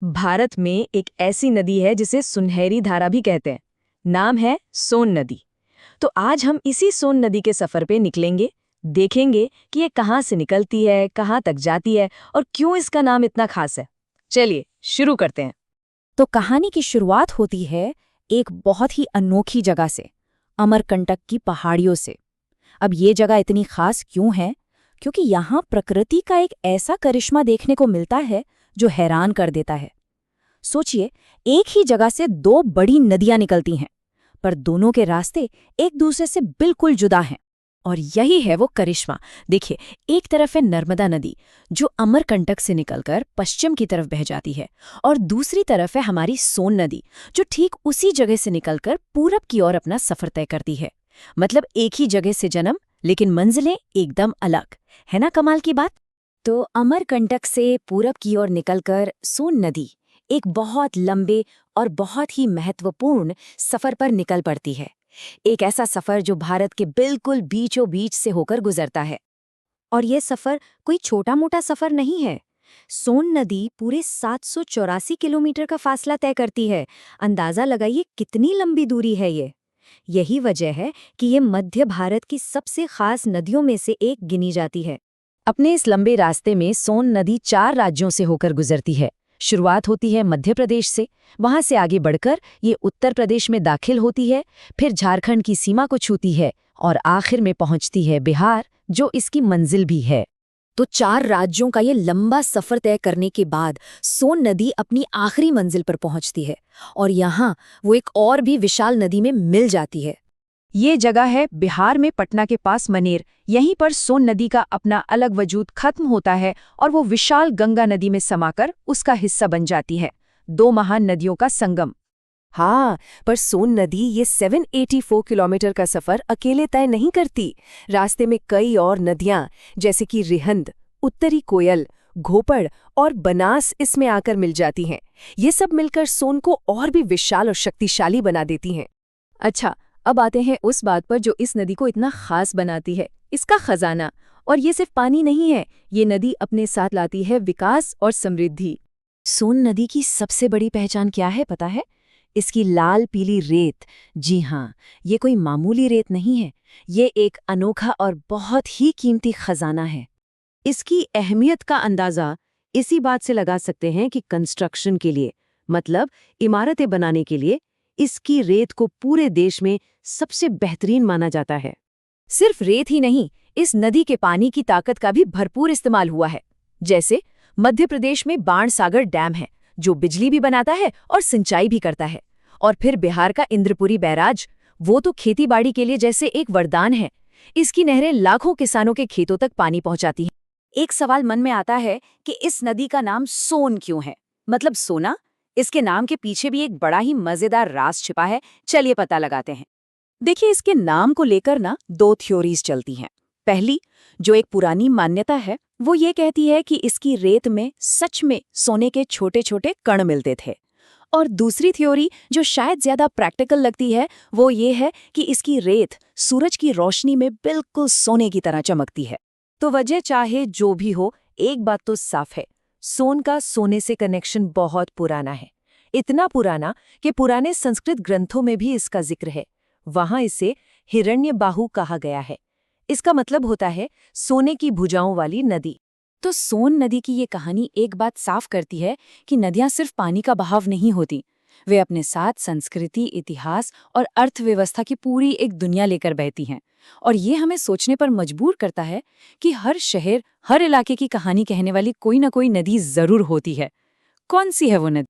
भारत में एक ऐसी नदी है जिसे सुनहरी धारा भी कहते हैं। नाम है सोन नदी। तो आज हम इसी सोन नदी के सफर पे निकलेंगे। देखेंगे कि ये कहाँ से निकलती है, कहाँ तक जाती है और क्यों इसका नाम इतना खास है। चलिए शुरू करते हैं। तो कहानी की शुरुआत होती है एक बहुत ही अनोखी जगह से, अमरकंटक की पहाड़ियों से। अब ये जगह इतनी खास क्यों है? क्योंकि यहाँ प्रकृति का एक ऐसा करिश्मा देखने को मिलता है जो हैरान कर देता है। सोचिए, एक ही जगह से दो बड़ी नदियां निकलती हैं, पर दोनों के रास्ते एक दूसरे से बिल्कुल जुदा हैं। और यही है वो करिश्मा। देखिए, एक तरफ है नर्मदा नदी जो अमरकंटक से निकलकर पश्चिम की तरफ बह जाती है, और दूसरी तरफ है हमारी सोन नदी जो ठीक उसी जगह से निकलकर पूरब की ओर अपना सफर तय करती है। मतलब एक ही जगह से जन्म, लेकिन मंजिलें एकदम अलग। है ना कमाल की बात? तो अमरकंटक से पूरब की ओर निकलकर सोन नदी एक बहुत लंबे और बहुत ही महत्वपूर्ण सफर पर निकल पड़ती है। एक ऐसा सफर जो भारत के बिल्कुल बीचों बीच से होकर गुजरता है। और ये सफर कोई छोटा मोटा सफर नहीं है। सोन नदी पूरे 784 किलोमीटर का फासला तय करती है। अंदाजा लगाइए कितनी लंबी दूरी है ये। यही वजह है कि ये मध्य भारत की सबसे खास नदियों में से एक गिनी जाती है। अपने इस लंबे रास्ते में सोन नदी 4 राज्यों से होकर गुजरती है। शुरुआत होती है मध्य प्रदेश से, वहां से आगे बढ़कर ये उत्तर प्रदेश में दाखिल होती है, फिर झारखंड की सीमा को छूती है और आखिर में पहुंचती है बिहार, जो इसकी मंजिल भी है। तो 4 राज्यों का ये लंबा सफर तय करने के बाद सोन नदी अपनी आखिरी मंजिल पर पहुंचती है, और यहाँ वो एक और भी विशाल नदी में मिल जाती है। ये जगह है बिहार में पटना के पास मनेर। यहीं पर सोन नदी का अपना अलग वजूद खत्म होता है और वो विशाल गंगा नदी में समाकर उसका हिस्सा बन जाती है। 2 महान नदियों का संगम। हाँ, पर सोन नदी ये 784 किलोमीटर का सफर अकेले तय नहीं करती। रास्ते में कई और नदियां जैसे कि रिहंद, उत्तरी कोयल, घोपड़ और बनास इसमें आकर मिल जाती हैं। ये सब मिलकर सोन को और भी विशाल और शक्तिशाली बना देती हैं। अच्छा, अब आते हैं उस बात पर जो इस नदी को इतना खास बनाती है, इसका खजाना। और ये सिर्फ पानी नहीं है, ये नदी अपने साथ लाती है विकास और समृद्धि। सोन नदी की सबसे बड़ी पहचान क्या है पता है? इसकी लाल पीली रेत। जी हाँ, ये कोई मामूली रेत नहीं है। ये एक अनोखा और बहुत ही कीमती खजाना है। इसकी अहमियत का अंदाजा इसी बात से लगा सकते हैं कि कंस्ट्रक्शन के लिए, मतलब इमारतें बनाने के लिए, इसकी रेत को पूरे देश में सबसे बेहतरीन माना जाता है। सिर्फ रेत ही नहीं, इस नदी के पानी की ताकत का भी भरपूर इस्तेमाल हुआ है। जैसे मध्य प्रदेश में बाणसागर डैम है जो बिजली भी बनाता है और सिंचाई भी करता है। और फिर बिहार का इंद्रपुरी बैराज, वो तो खेतीबाड़ी के लिए जैसे एक वरदान है। इसकी नहरें लाखों किसानों के खेतों तक पानी पहुंचाती हैं। एक सवाल मन में आता है कि इस नदी का नाम सोन क्यों है? मतलब सोना? इसके नाम के पीछे भी एक बड़ा ही मजेदार राज छिपा है। चलिए पता लगाते हैं। देखिए, इसके नाम को लेकर ना 2 थ्योरीज चलती हैं। पहली, जो एक पुरानी मान्यता है, वो ये कहती है कि इसकी रेत में सच में सोने के छोटे छोटे कण मिलते थे। और दूसरी थ्योरी, जो शायद ज्यादा प्रैक्टिकल लगती है, वो ये है कि इसकी रेत सूरज की रोशनी में बिल्कुल सोने की तरह चमकती है। तो वजह चाहे जो भी हो, एक बात तो साफ है, सोन का सोने से कनेक्शन बहुत पुराना है। इतना पुराना कि पुराने संस्कृत ग्रंथों में भी इसका जिक्र है। वहां इसे हिरण्यबाहु कहा गया है। इसका मतलब होता है सोने की भुजाओं वाली नदी। तो सोन नदी की ये कहानी एक बात साफ करती है कि नदियां सिर्फ पानी का बहाव नहीं होती। वे अपने साथ संस्कृति, इतिहास और अर्थव्यवस्था की पूरी एक दुनिया लेकर बहती हैं। और ये हमें सोचने पर मजबूर करता है कि हर शहर, हर इलाके की कहानी कहने वाली कोई ना कोई नदी जरूर होती है। कौन सी है वो नदी?